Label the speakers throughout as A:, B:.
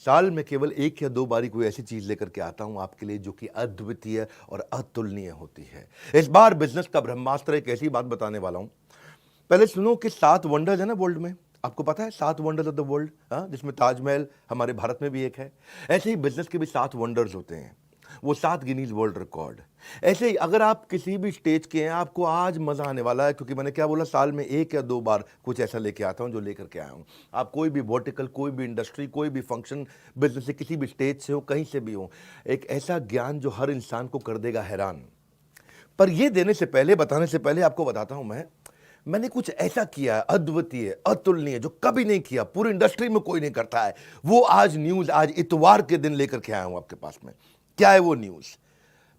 A: साल में केवल एक या दो बारी कोई ऐसी चीज लेकर के आता हूं आपके लिए जो कि अद्वितीय और अतुलनीय होती है। इस बार बिजनेस का ब्रह्मास्त्र एक ऐसी बात बताने वाला हूं। पहले सुनो कि 7 वंडर्स है ना वर्ल्ड में। आपको पता है 7 वंडर्स ऑफ द वर्ल्ड, जिसमें ताजमहल हमारे भारत में भी एक है। ऐसे ही बिजनेस के भी 7 वंडर्स होते हैं। वो 7 गिनीज वर्ल्ड रिकॉर्ड। ऐसे ही अगर आप किसी भी स्टेज के हैं, आपको आज मजा आने वाला है, क्योंकि मैंने क्या बोला, साल में एक या दो बार कुछ ऐसा लेके आता हूं जो लेकर के आया हूं। आप कोई भी वर्टिकल, कोई भी इंडस्ट्री, कोई भी फंक्शन, बिजनेस से किसी भी स्टेज से हो, कहीं से भी हो, एक ऐसा ज्ञान जो हर इंसान को कर देगा हैरान। पर ये देने से पहले, बताने से पहले आपको बताता हूं मैंने कुछ ऐसा किया है अद्वितीय, अतुलनीय, जो कभी नहीं किया, पूरी इंडस्ट्री में कोई नहीं करता है। वो आज न्यूज, आज इतवार के दिन लेकर के आया हूं आपके पास में। क्या है वो न्यूज?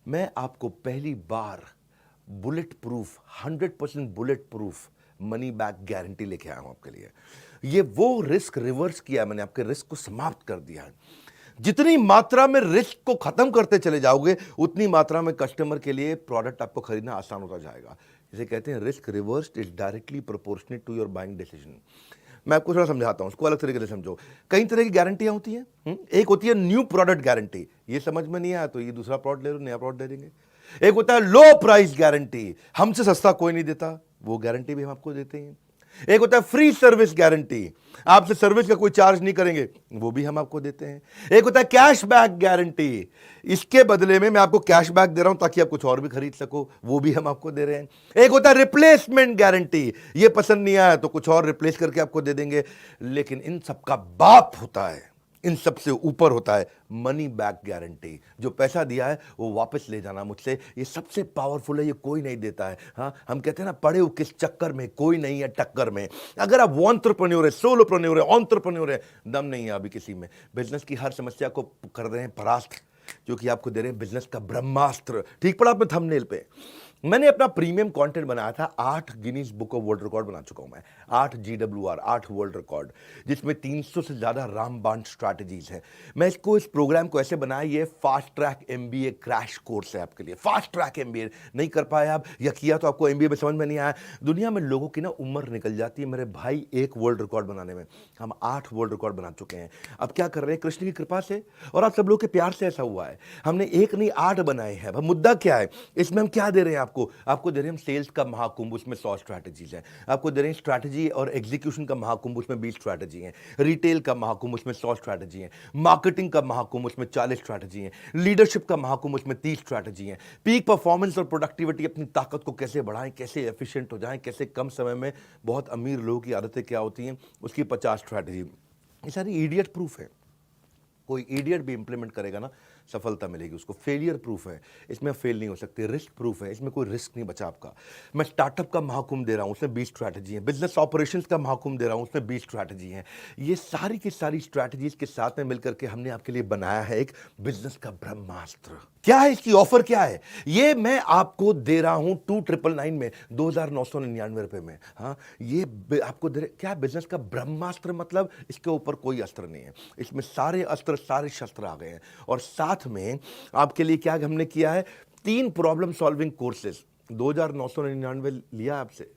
A: मैं आपको पहली बार bulletproof, 100% bulletproof money back guarantee लेके आया हूं आपके लिए। ये वो रिस्क रिवर्स किया है मैंने, आपके रिस्क को समाप्त कर दिया है। जितनी मात्रा में रिस्क को खत्म करते चले जाओगे, उतनी मात्रा में कस्टमर के लिए प्रोडक्ट आपको खरीदना आसान होता जाएगा। इसे कहते हैं risk reversed is directly proportionate to your buying decision. मैं आपको थोड़ा समझाता हूं, उसको अलग तरीके से समझो। कई तरह की गारंटियां होती हैं। एक होती है न्यू प्रोडक्ट गारंटी, ये समझ में नहीं आया तो ये दूसरा प्रोडक्ट ले लो, नया प्रोडक्ट दे देंगे। एक होता है लो प्राइस गारंटी, हमसे सस्ता कोई नहीं देता, वो गारंटी भी हम आपको देते हैं। एक होता है फ्री सर्विस गारंटी, आपसे सर्विस का कोई चार्ज नहीं करेंगे, वो भी हम आपको देते हैं। एक होता है कैश बैक गारंटी, इसके बदले में मैं आपको कैश बैक दे रहा हूं ताकि आप कुछ और भी खरीद सको, वो भी हम आपको दे रहे हैं। एक होता है रिप्लेसमेंट गारंटी, ये पसंद नहीं आया तो कुछ और रिप्लेस करके आपको दे देंगे। लेकिन इन सबका बाप होता है, इन सबसे ऊपर होता है मनी बैक गारंटी। जो पैसा दिया है वो वापस ले जाना मुझसे, ये सबसे पावरफुल है, ये कोई नहीं देता है। हाँ, हम कहते हैं ना, पड़े हो किस चक्कर में, कोई नहीं है टक्कर में। अगर आप एंटरप्रेन्योर है, सोलोप्रेन्योर है, एंटरप्रेन्योर है, दम नहीं है अभी किसी में, बिजनेस की हर समस्या को कर रहे हैं परास्त, जो कि आपको दे रहे हैं बिजनेस का ब्रह्मास्त्र। ठीक पड़ा आपने थंबनेल पे। मैंने अपना प्रीमियम कंटेंट बनाया था, 8 Guinness book of world record बना चुका हूं मैं, 8 GWR, 8 वर्ल्ड रिकॉर्ड, जिसमें 300 से ज्यादा रामबाण स्ट्रैटेजीज है। मैं इस प्रोग्राम को ऐसे बनाया, ये fast track MBA crash course है आपके लिए। फास्ट ट्रैक MBA नहीं कर पाए आप, या किया तो आपको MBA में समझ में नहीं आया। दुनिया में लोगों की ना उम्र निकल जाती है मेरे भाई एक वर्ल्ड रिकॉर्ड बनाने में, हम 8 वर्ल्ड रिकॉर्ड बना चुके हैं। अब क्या कर रहे हैं, कृष्ण की कृपा से और आप सब लोग के प्यार से ऐसा हुआ है, हमने एक नहीं 8 बनाए हैं। अब मुद्दा क्या है, इसमें हम क्या दे रहे हैं आपको दे रहे हैं हम सेल्स का महाकुंभ, उसमें 100 स्ट्रैटेजीज हैं। आपको दे रहे हैं स्ट्रैटेजी और एग्जीक्यूशन का महाकुंभ, उसमें 20 स्ट्रैटेजी हैं। रिटेल का महाकुंभ, उसमें 100 स्ट्रैटेजी हैं। मार्केटिंग का महाकुंभ, उसमें 40 स्ट्रैटेजी हैं। लीडरशिप का महाकुंभ, उसमें 30 स्ट्रैटेजी हैं। पीक परफॉर्मेंस और प्रोडक्टिविटी, अपनी ताकत को कैसे बढ़ाएं, कैसे एफिशिएंट हो जाएं, कैसे कम समय में, बहुत अमीर लोगों की आदतें क्या होती हैं, उसकी 50 स्ट्रैटेजी। ये सारी इडियट प्रूफ है, कोई इडियट भी इंप्लीमेंट करेगा ना, सफलता मिलेगी उसको। फेलियर प्रूफ है, इसमें फेल नहीं हो सकते। रिस्क प्रूफ है, इसमें कोई रिस्क नहीं बचा आपका। मैं स्टार्टअप का महाकुंभ दे रहा हूं, उसमें 20 स्ट्रैटेजी है। बिजनेस ऑपरेशंस का महाकुंभ दे रहा हूं, उसमें 20 स्ट्रैटेजी है। ये सारी की सारी स्ट्रैटेजीज के साथ में मिलकर के हमने आपके लिए बनाया है एक बिजनेस का ब्रह्मास्त्र। क्या है इसकी ऑफर, क्या है ये मैं आपको दे रहा हूं 2999 में, 2999 रुपए में। हाँ, ये आपको दे रहे, क्या बिजनेस का ब्रह्मास्त्र मतलब इसके ऊपर कोई अस्त्र नहीं है, इसमें सारे अस्त्र, सारे शस्त्र आ गए हैं। और साथ में आपके लिए क्या हमने किया है, 3 प्रॉब्लम सॉल्विंग कोर्सेज। 2999 लिया आपसे,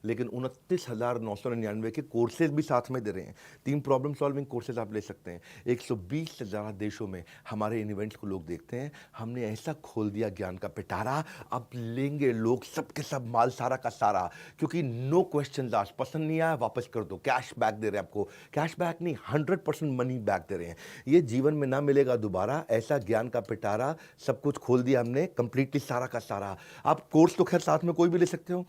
A: लेकिन 29,999 के कोर्सेज भी साथ में दे रहे हैं। 3 प्रॉब्लम सॉल्विंग कोर्सेज आप ले सकते हैं। 120 से ज़्यादा देशों में हमारे इन इवेंट्स को लोग देखते हैं। हमने ऐसा खोल दिया ज्ञान का पिटारा, अब लेंगे लोग सब के सब माल सारा का सारा, क्योंकि नो क्वेश्चन आस्क्ड, पसंद नहीं आया वापस कर दो, कैश बैक दे रहे हैं आपको। कैश बैक नहीं, 100% मनी बैक दे रहे हैं। ये जीवन में ना मिलेगा दोबारा, ऐसा ज्ञान का पिटारा, सब कुछ खोल दिया हमने कंप्लीटली, सारा का सारा। आप कोर्स तो खैर साथ में कोई भी ले सकते हो।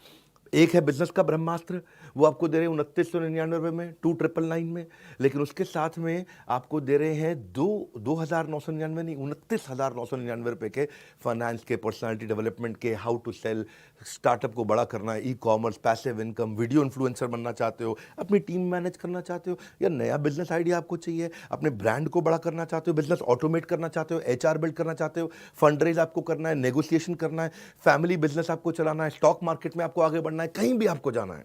A: एक है बिजनेस का ब्रह्मास्त्र, वो आपको दे रहे हैं 2999 में, 2999 में। लेकिन उसके साथ में आपको दे रहे हैं 2,999 नहीं, 29,999 रुपए के फाइनेंस के, पर्सनालिटी डेवलपमेंट के, हाउ टू सेल, स्टार्टअप को बड़ा करना है, e-commerce, passive income, video influencer बनना चाहते हो, अपनी टीम मैनेज करना चाहते हो, या नया बिजनेस आइडिया आपको चाहिए, अपने ब्रांड को बड़ा करना चाहते हो, बिजनेस ऑटोमेट करना चाहते हो, HR बिल्ड करना चाहते हो, फंड रेज आपको करना है, नेगोशिएशन करना है, फैमिली बिजनेस आपको चलाना है, स्टॉक मार्केट में आपको आगे बढ़ना है, कहीं भी आपको जाना है,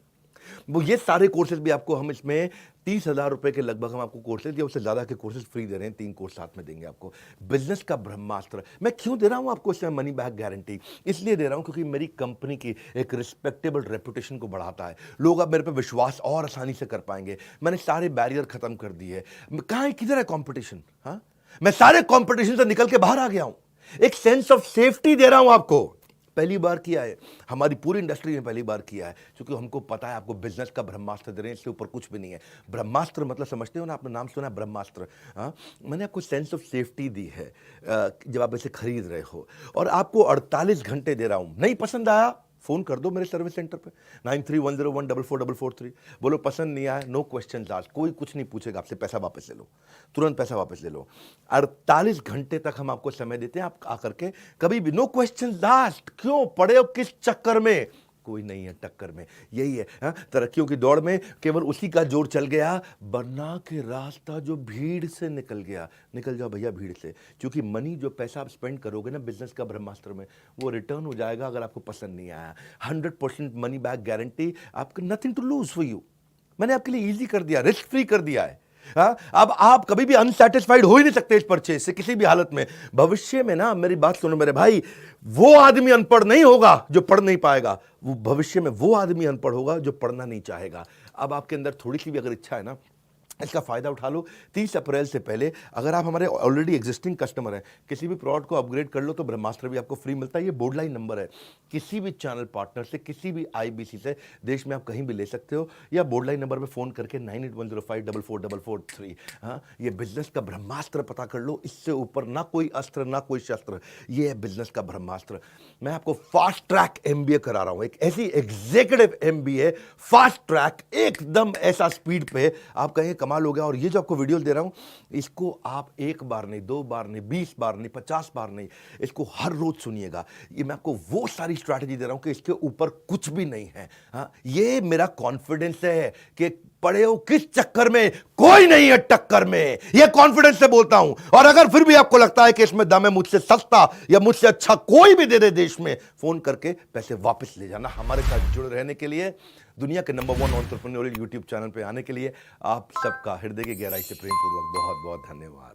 A: वो ये सारे कोर्सेज भी आपको हम इसमें 30,000 रुपए के लगभग हम आपको कोर्सेज या उससे ज़्यादा के कोर्सेज फ्री दे रहे हैं। 3 कोर्स साथ में देंगे आपको। बिजनेस का ब्रह्मास्त्र मैं क्यों दे रहा हूं आपको इसमें मनी बैक गारंटी? इसलिए दे रहा हूं क्योंकि मेरी कंपनी की एक रिस्पेक्टेबल रेपुटेशन को बढ़ाता है। लोग अब मेरे पे विश्वास और आसानी से कर पाएंगे। मैंने सारे बैरियर खत्म कर दिए। कहाँ है, किधर है कंपटीशन? हाँ, मैं सारे कंपटीशन से निकल के बाहर आ गया हूं। एक सेंस ऑफ सेफ्टी दे रहा हूं आपको। पहली बार किया है, हमारी पूरी इंडस्ट्री में पहली बार किया है, क्योंकि हमको पता है आपको बिजनेस का ब्रह्मास्त्र दे रहे हैं, इसके ऊपर कुछ भी नहीं है। ब्रह्मास्त्र मतलब समझते हो ना, आपने नाम सुना है ब्रह्मास्त्र? हाँ, मैंने आपको सेंस ऑफ सेफ्टी दी है जब आप इसे खरीद रहे हो, और आपको 48 घंटे दे रहा हूं। नहीं पसंद आया, फोन कर दो मेरे सर्विस सेंटर पे 9310144443। बोलो पसंद नहीं आया, नो क्वेश्चन आस्क्ड, कोई कुछ नहीं पूछेगा आपसे, पैसा वापस ले लो, तुरंत पैसा वापस ले लो। 48 घंटे तक हम आपको समय देते हैं, आप आकर के कभी भी, नो क्वेश्चन आस्क्ड। क्यों पड़े हो किस चक्कर में? कोई नहीं है टक्कर में, यही है। हाँ, तरक्कियों की दौड़ में केवल उसी का जोर चल गया, वरना के रास्ता जो भीड़ से निकल गया। निकल जाओ भैया भीड़ से, क्योंकि मनी जो पैसा आप स्पेंड करोगे ना बिजनेस का ब्रह्मास्त्र में, वो रिटर्न हो जाएगा अगर आपको पसंद नहीं आया। 100% मनी बैक गारंटी, आपको nothing to lose for you. मैंने आपके लिए इजी कर दिया, रिस्क फ्री कर दिया है। हाँ, अब आप कभी भी अनसेटिस्फाइड हो ही नहीं सकते इस परचेज से किसी भी हालत में। भविष्य में ना, मेरी बात सुनो मेरे भाई, वो आदमी अनपढ़ नहीं होगा जो पढ़ नहीं पाएगा, वो भविष्य में वो आदमी अनपढ़ होगा जो पढ़ना नहीं चाहेगा। अब आपके अंदर थोड़ी सी भी अगर इच्छा है ना, इसका फायदा उठा लो। 30 अप्रैल से पहले अगर आप हमारे ऑलरेडी एग्जिस्टिंग कस्टमर हैं, किसी भी प्रोडक्ट को अपग्रेड कर लो तो ब्रह्मास्त्र भी आपको फ्री मिलता है। ये बोर्ड लाइन नंबर है, किसी भी चैनल पार्टनर से, किसी भी आईबीसी से देश में आप कहीं भी ले सकते हो, या बोर्ड लाइन नंबर पे फोन करके 9810544443। हाँ, ये बिजनेस का ब्रह्मास्त्र पता कर लो। इससे ऊपर ना कोई अस्त्र ना कोई शस्त्र, ये है बिजनेस का ब्रह्मास्त्र। मैं आपको फास्ट ट्रैक एमबीए करा रहा हूं, एक ऐसी एग्जीक्यूटिव एमबीए, फास्ट ट्रैक, एकदम ऐसा स्पीड पे आप कहेंगे कमाल हो गया। और ये जो आपको वीडियो दे रहा हूं, इसको आप 1 बार नहीं, 2 बार नहीं, 20 बार नहीं, 50 बार नहीं, इसको हर रोज सुनिएगा। ये मैं आपको वो सारी स्ट्रैटेजी दे रहा हूं कि इसके ऊपर कुछ भी नहीं है। हाँ, ये मेरा कॉन्फिडेंस है कि पड़े हो किस चक्कर में, कोई नहीं है टक्कर में, ये कॉन्फिडेंस से बोलता हूं। और अगर फिर भी आपको लगता है कि इसमें दम है, मुझसे सस्ता या मुझसे अच्छा कोई भी दे दे देश में, फोन करके पैसे वापस ले जाना। हमारे साथ जुड़े रहने के लिए, दुनिया के नंबर 1 एंटरप्रेन्योरियल यूट्यूब चैनल पे आने के लिए आप सबका हृदय की गहराई से प्रेम पूर्वक बहुत बहुत धन्यवाद।